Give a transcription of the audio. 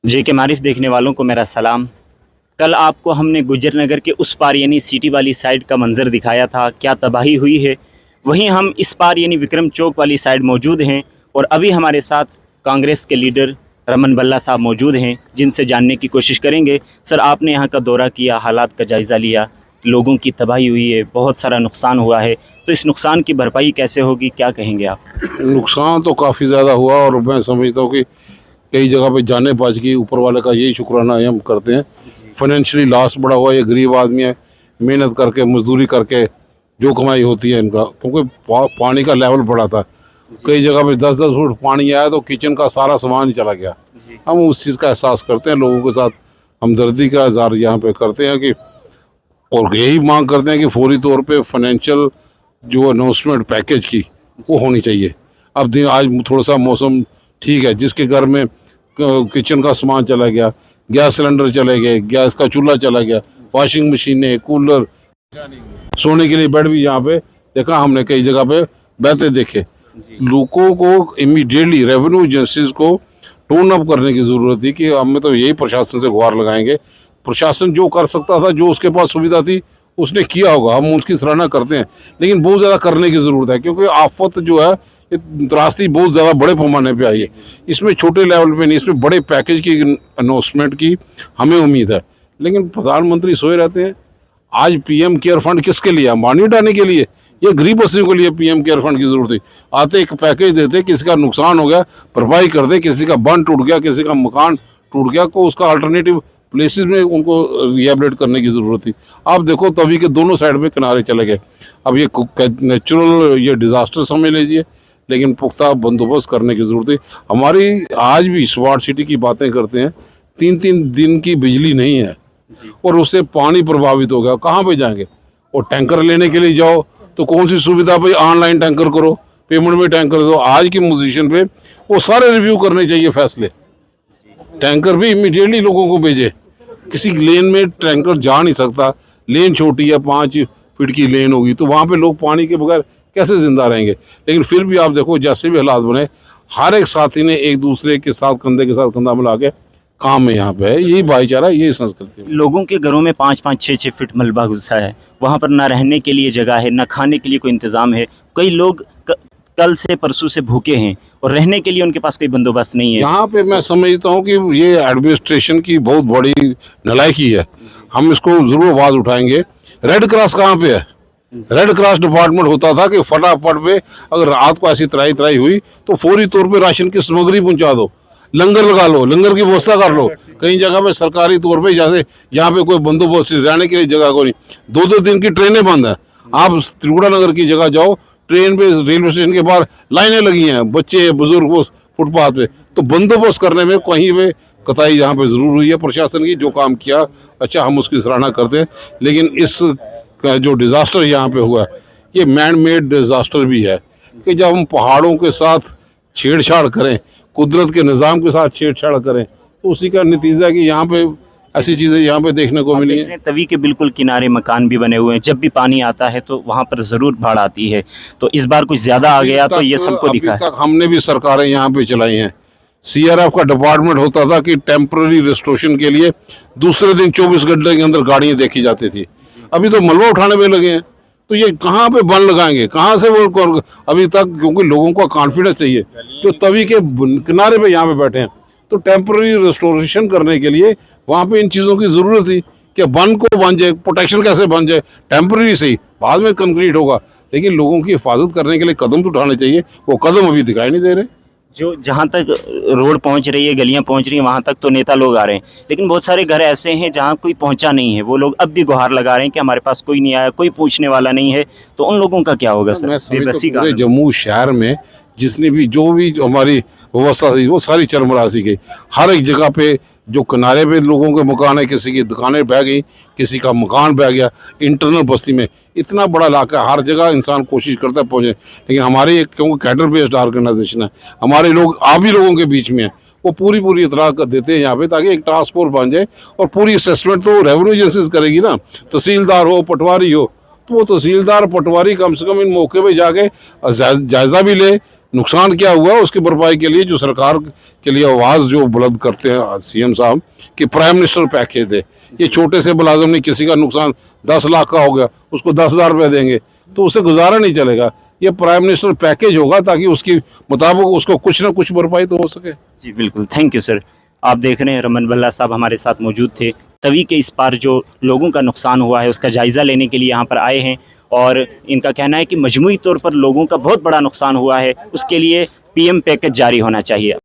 जेके मारिफ देखने वालों को मेरा सलाम। कल आपको हमने गुजर नगर के उस पार यानी सिटी वाली साइड का मंज़र दिखाया था, क्या तबाही हुई है। वहीं हम इस पार यानी विक्रम चौक वाली साइड मौजूद हैं और अभी हमारे साथ कांग्रेस के लीडर रमन बल्ला साहब मौजूद हैं, जिनसे जानने की कोशिश करेंगे। सर, आपने यहाँ का दौरा किया, हालात का जायज़ा लिया, लोगों की तबाही हुई है, बहुत सारा नुकसान हुआ है, तो इस नुकसान की भरपाई कैसे होगी, क्या कहेंगे आप? नुकसान तो काफ़ी ज़्यादा हुआ और मैं समझता हूँ कि कई जगह पे जाने बच गई। ऊपर वाले का यही शुक्राना हम करते हैं। फाइनेंशियली लॉस बड़ा हुआ। ये गरीब आदमी है, मेहनत करके मजदूरी करके जो कमाई होती है इनका, क्योंकि पानी का लेवल बढ़ा था। कई जगह पे 10-10 फुट पानी आया तो किचन का सारा सामान ही चला गया। हम उस चीज़ का एहसास करते हैं, लोगों के साथ हमदर्दी का इज़हार यहाँ पे करते हैं कि और यही मांग करते हैं कि फौरी तौर पे फाइनेंशियल जो अनाउंसमेंट पैकेज की वो होनी चाहिए। अब दिन आज थोड़ा सा मौसम ठीक है, जिसके घर में किचन का सामान चला गया, गैस सिलेंडर चले गए, गैस का चूल्हा चला गया, वॉशिंग मशीनें, कूलर, सोने के लिए बेड भी यहाँ पे देखा हमने, कई जगह पे बहते देखे। लोगों को इमीडिएटली रेवेन्यू एजेंसीज को टोन अप करने की ज़रूरत थी कि हमें तो यही प्रशासन से गुहार लगाएंगे। प्रशासन जो कर सकता था, जो उसके पास सुविधा थी उसने किया होगा, हम उसकी सराहना करते हैं, लेकिन बहुत ज़्यादा करने की ज़रूरत है, क्योंकि आफत जो है ये त्रासदी बहुत ज़्यादा बड़े पैमाने पे आई है। इसमें छोटे लेवल पे नहीं, इसमें बड़े पैकेज की अनाउंसमेंट की हमें उम्मीद है। लेकिन प्रधानमंत्री सोए रहते हैं। आज पीएम केयर फंड किसके लिए? अंबानी उठाने के लिए? ये गरीब बस्तियों के लिए पीएम केयर फंड की जरूरत थी। आते एक पैकेज देते, किसी का नुकसान हो गया भरपाई कर दे, किसी का बंद टूट गया, किसी का मकान टूट गया, को उसका अल्टरनेटिव प्लेसेस में उनको रिहेबिलिटेट करने की ज़रूरत थी। आप देखो तभी के दोनों साइड में किनारे चले गए। अब ये नेचुरल ये डिज़ास्टर समझ लीजिए, लेकिन पुख्ता बंदोबस्त करने की ज़रूरत है। हमारी आज भी स्मार्ट सिटी की बातें करते हैं, 3-3 दिन की बिजली नहीं है और उससे पानी प्रभावित हो गया, कहाँ पे जाएंगे? और टैंकर लेने के लिए जाओ तो कौन सी सुविधा भाई, ऑनलाइन टैंकर करो, पेमेंट में टैंकर दो। आज की पोजीशन पे वो सारे रिव्यू करने चाहिए फैसले। टैंकर भी इमीडिएटली लोगों को भेजे। किसी लेन में टैंकर जा नहीं सकता, लेन छोटी है, 5 फीट की लेन होगी तो वहाँ पे लोग पानी के बगैर कैसे जिंदा रहेंगे? लेकिन फिर भी आप देखो जैसे भी हालात बने, हर एक साथी ने एक दूसरे के साथ कंधे के साथ कंधा मिला के काम में यहाँ पे है। यही भाईचारा, यही संस्कृति। लोगों के घरों में 5-5, 6-6 फीट मलबा घुसा है, वहाँ पर ना रहने के लिए जगह है, ना खाने के लिए कोई इंतज़ाम है। कई लोग कल से परसों से भूखे हैं और रहने के लिए उनके पास कोई बंदोबस्त नहीं है। यहाँ पे मैं समझता हूँ कि ये एडमिनिस्ट्रेशन की बहुत बड़ी नालायकी है। हम इसको जरूर आवाज उठाएंगे। रेड क्रॉस कहाँ पे है? रेड क्रॉस डिपार्टमेंट होता था कि फटाफट पे अगर रात को ऐसी त्राई त्राई हुई तो फौरी तौर पे राशन की सामग्री पहुंचा दो, लंगर लगा लो, लंगर की व्यवस्था कर लो। कई जगह पे सरकारी तौर पे जैसे यहाँ पे कोई बंदोबस्त रहने के लिए जगह को नहीं, 2-2 दिन की ट्रेनें बंद है। आप त्रिकुटा नगर की जगह जाओ, ट्रेन पे रेलवे स्टेशन के बाहर लाइनें लगी हैं, बच्चे बुजुर्ग वो फुटपाथ पे। तो बंदोबस्त करने में कहीं पे कताई यहाँ पे जरूर हुई है प्रशासन की, जो काम किया अच्छा हम उसकी सराहना करते हैं। लेकिन इस जो डिज़ास्टर यहाँ पे हुआ ये मैन मेड डिज़ास्टर भी है कि जब हम पहाड़ों के साथ छेड़छाड़ करें, कुदरत के निज़ाम के साथ छेड़छाड़ करें, तो उसी का नतीजा है कि यहाँ पे ऐसी चीज़ें यहाँ पे देखने को मिली हैं। तवी के बिल्कुल किनारे मकान भी बने हुए हैं, जब भी पानी आता है तो वहाँ पर ज़रूर बाढ़ आती है। तो इस बार कुछ ज़्यादा आ गया तो ये सबको दिखा है। हमने भी सरकारें यहाँ पे चलाई हैं। सीआरएफ का डिपार्टमेंट होता था कि टेम्पररी रिस्टोरेशन के लिए दूसरे दिन 24 घंटे के अंदर गाड़ियाँ देखी जाती थी। अभी तो मलबा उठाने में लगे हैं, तो ये कहाँ पे बन लगाएंगे, कहाँ से वो अभी तक? क्योंकि लोगों को कॉन्फिडेंस चाहिए जो तवी के किनारे पे यहाँ पे बैठे हैं। तो टेम्पररी रिस्टोरेशन करने के लिए वहाँ पे इन चीज़ों की ज़रूरत थी कि बन को बन जाए, प्रोटेक्शन कैसे बन जाए, टेम्पररी सही, बाद में कंक्रीट होगा, लेकिन लोगों की हिफाजत करने के लिए कदम तो उठाने चाहिए। वो कदम अभी दिखाई नहीं दे रहे। जो जहाँ तक रोड पहुँच रही है, गलियाँ पहुँच रही हैं, वहाँ तक तो नेता लोग आ रहे हैं, लेकिन बहुत सारे घर ऐसे हैं जहाँ कोई पहुँचा नहीं है। वो लोग अब भी गुहार लगा रहे हैं कि हमारे पास कोई नहीं आया, कोई पूछने वाला नहीं है। तो उन लोगों का क्या होगा सर? पूरे जम्मू शहर में जिसने भी जो भी हमारी व्यवस्था थी वो सारी चरमरासी गई। हर एक जगह पे जो किनारे पे लोगों के मकान है, किसी की दुकानें बह गई, किसी का मकान बह गया। इंटरनल बस्ती में इतना बड़ा इलाका, हर जगह इंसान कोशिश करता है पहुँचे, लेकिन हमारी एक क्योंकि कैडर बेस्ड ऑर्गेनाइजेशन है, हमारे लोग आभी लोगों के बीच में है, वो पूरी इतला कर देते हैं यहाँ पे, ताकि एक टास्क फोर्स बन जाए और पूरी असेसमेंट तो रेवेन्यू एजेंसीज करेगी ना। तहसीलदार हो, पटवारी हो, तो वो तहसीलदार पटवारी कम से कम इन मौके पे जाके जायज़ा भी ले, नुकसान क्या हुआ उसकी भरपाई के लिए जो सरकार के लिए आवाज़ जो बुलंद करते हैं सीएम साहब कि प्राइम मिनिस्टर पैकेज दे। ये छोटे से मुलाजिम नहीं, किसी का नुकसान 10 लाख का हो गया उसको 10,000 रुपये देंगे तो उससे गुजारा नहीं चलेगा। ये प्राइम मिनिस्टर पैकेज होगा ताकि उसकी मुताबिक उसको कुछ ना कुछ भरपाई तो हो सके। जी बिल्कुल, थैंक यू सर। आप देख रहे हैं रमन भल्ला साहब हमारे साथ मौजूद थे। तवी के इस पार जो लोगों का नुकसान हुआ है उसका जायज़ा लेने के लिए यहाँ पर आए हैं और इनका कहना है कि मजमूई तौर पर लोगों का बहुत बड़ा नुकसान हुआ है, उसके लिए पीएम पैकेज जारी होना चाहिए।